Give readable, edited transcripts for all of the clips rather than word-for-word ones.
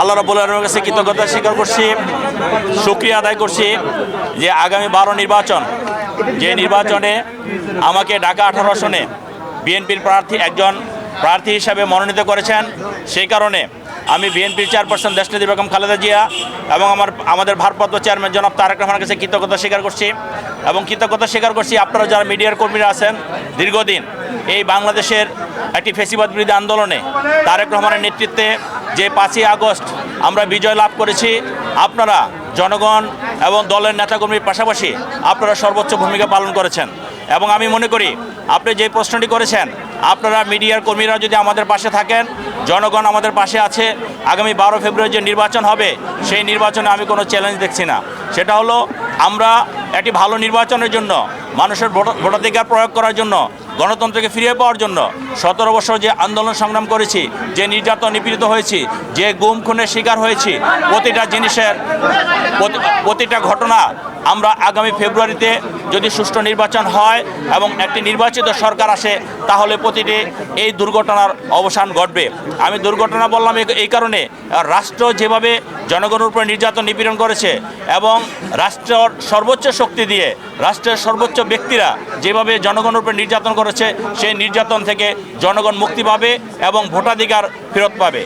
আল্লাহ রাব্বুল আলামিনের কাছে কৃতজ্ঞতা স্বীকার করছি, শুকরিয়া আদায় করছি যে আগামী 12 নির্বাচন, যে নির্বাচনে আমাকে ঢাকা 18 আসনে বিএনপির একজন প্রার্থী হিসাবে মনোনীত করেছেন। সেই কারণে আমি বিএনপির চেয়ারপারসন দেশনেত্রী বেগম খালেদা জিয়া এবং আমাদের ভারপ্রাপ্ত চেয়ারম্যান জনাব তারেক রহমানের কাছে কৃতজ্ঞতা স্বীকার করছি এবং কৃতজ্ঞতা স্বীকার করছি আপনারা যারা মিডিয়ার কর্মীরা আছেন দীর্ঘদিন এই বাংলাদেশের একটি ফ্যাসিবাদ বিরোধী আন্দোলনে তারেক রহমানের নেতৃত্বে যে 5ই আগস্ট আমরা বিজয় লাভ করেছি, আপনারা জনগণ এবং দলের নেতাকর্মীর পাশাপাশি আপনারা সর্বোচ্চ ভূমিকা পালন করেছেন। এবং আমি মনে করি আপনি যে প্রশ্নটি করেছেন, আপনারা মিডিয়ার কর্মীরা যদি আমাদের পাশে থাকেন, জনগণ আমাদের পাশে আছে, আগামী 12 ফেব্রুয়ারি যে নির্বাচন হবে সেই নির্বাচনে আমি কোনো চ্যালেঞ্জ দেখছি না। সেটা হলো আমরা একটি ভালো নির্বাচনের জন্য, মানুষের ভোটাধিকার প্রয়োগ করার জন্য, গণতন্ত্রকে ফিরিয়ে পাওয়ার জন্য 17 বছর যে আন্দোলন সংগ্রাম করেছি, যে নির্যাতন নিপীড়িত হয়েছি, যে গুম খুনের শিকার হয়েছি, প্রতিটা জিনিসের প্রতিটা ঘটনা আমরা আগামী ফেব্রুয়ারিতে যদি সুষ্ঠু নির্বাচন হয় এবং একটি নির্বাচিত সরকার আসে তাহলে প্রতিটি এই দুর্ঘটনার অবসান ঘটবে। আমি দুর্ঘটনা বললাম এই কারণে, রাষ্ট্র যেভাবে জনগণের উপর নির্যাতন নিপীড়ন করেছে এবং রাষ্ট্রের সর্বোচ্চ শক্তি দিয়ে রাষ্ট্রের সর্বোচ্চ ব্যক্তিরা যেভাবে জনগণের উপর নির্যাতন করেছে, সেই নির্যাতন থেকে জনগণ মুক্তি পাবে এবং ভোটাধিকার ফেরত পাবে।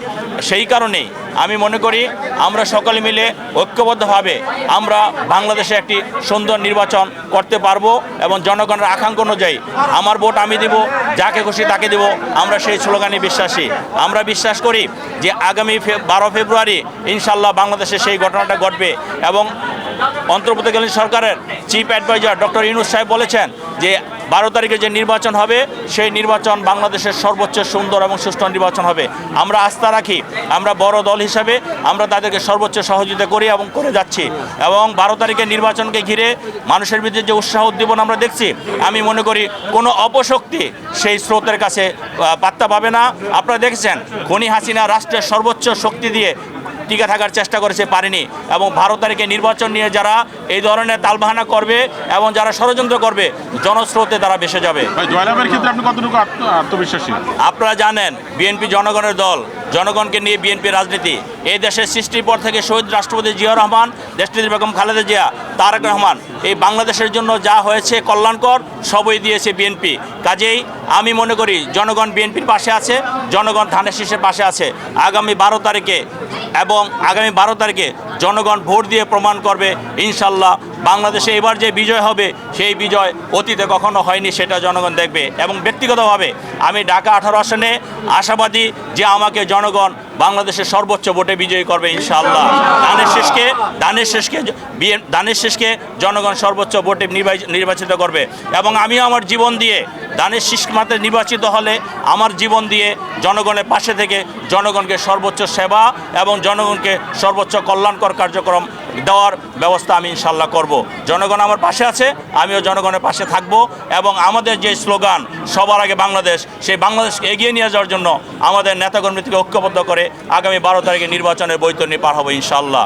সেই কারণেই আমি মনে করি আমরা সকলে মিলে ঐক্যবদ্ধভাবে আমরা বাংলাদেশে একটি সুন্দর নির্বাচন করতে পারবো এবং জনগণের আকাঙ্ক্ষা অনুযায়ী আমার ভোট আমি দেব, যাকে খুশি তাকে দেব, আমরা সেই স্লোগানে বিশ্বাসী। আমরা বিশ্বাস করি যে আগামী 12 ফেব্রুয়ারি ইনশাল্লাহ বাংলাদেশে সেই ঘটনাটা ঘটবে এবং অন্তর্বর্তীকালীন সরকারের চিফ অ্যাডভাইজার ডক্টর ইউনূস সাহেব বলেছেন যে 12 তারিখে যে নির্বাচন হবে সেই নির্বাচন বাংলাদেশের সর্বোচ্চ সুন্দর এবং সুষ্ঠু নির্বাচন হবে। আমরা আস্থা রাখি, আমরা বড় দল হিসাবে আমরা তাদেরকে সর্বোচ্চ সহযোগিতা করি এবং করে যাচ্ছি। এবং 12 তারিখের নির্বাচনকে ঘিরে মানুষের ভিতরে যে উৎসাহ উদ্দীপনা আমরা দেখছি, আমি মনে করি কোনো অপশক্তি সেই স্রোতের কাছে পাত্তা পাবে না। আপনারা দেখেছেন খনি হাসিনা রাষ্ট্রের সর্বোচ্চ শক্তি দিয়ে টিকে থাকার চেষ্টা করেছে, পারেনি। এবং 12 তারিখে নির্বাচন নিয়ে যারা এই ধরনের তালবাহানা করবে এবং যারা ষড়যন্ত্র করবে, জনস্রোতে তারা ভেসে যাবে। জয়লাভের ক্ষেত্রে আপনি কতটুকু আত্মবিশ্বাসী? আপনারা জানেন বিএনপি জনগণের দল, জনগণকে নিয়ে বিএনপি রাজনীতি। এই দেশের সৃষ্টির পর থেকে শহীদ রাষ্ট্রপতি জিয়াউর রহমান, দেশনেত্রী বেগম খালেদা জিয়া, তারেক রহমান এই বাংলাদেশের জন্য যা হয়েছে কল্যাণকর সবই দিয়েছে বিএনপি। কাজেই আমি মনে করি জনগণ বিএনপির পাশে আছে, জনগণ ধানের শীষের পাশে আছে। আগামী 12 তারিখে জনগণ ভোট দিয়ে প্রমাণ করবে ইনশাল্লাহ বাংলাদেশে এবার যে বিজয় হবে সেই বিজয় অতীতে কখনো হয়নি, সেটা জনগণ দেখবে। এবং ব্যক্তিগতভাবে আমি ঢাকা 18 আসনে আশাবাদী যে আমাকে জনগণ বাংলাদেশের সর্বোচ্চ ভোটে বিজয়ী করবে ইনশাআল্লাহ। ধানের শেষকে জনগণ সর্বোচ্চ ভোটে নির্বাচিত করবে এবং আমিও আমার জীবন দিয়ে ধানের শীষ মাত্রে নির্বাচিত হলে আমার জীবন দিয়ে জনগণের পাশে থেকে জনগণকে সর্বোচ্চ সেবা এবং জনগণকে সর্বোচ্চ কল্যাণকর কার্যক্রম দেওয়ার ব্যবস্থা আমি ইনশাল্লাহ করব। জনগণ আমার পাশে আছে, আমিও জনগণের পাশে থাকব এবং আমাদের যে স্লোগান সবার আগে বাংলাদেশ, সেই বাংলাদেশকে এগিয়ে নিয়ে যাওয়ার জন্য আমাদের নেতাকর্মীকে ঐক্যবদ্ধ করে আগামী 12 তারিখে নির্বাচনের বৈতরণী পার হবো ইনশাল্লাহ।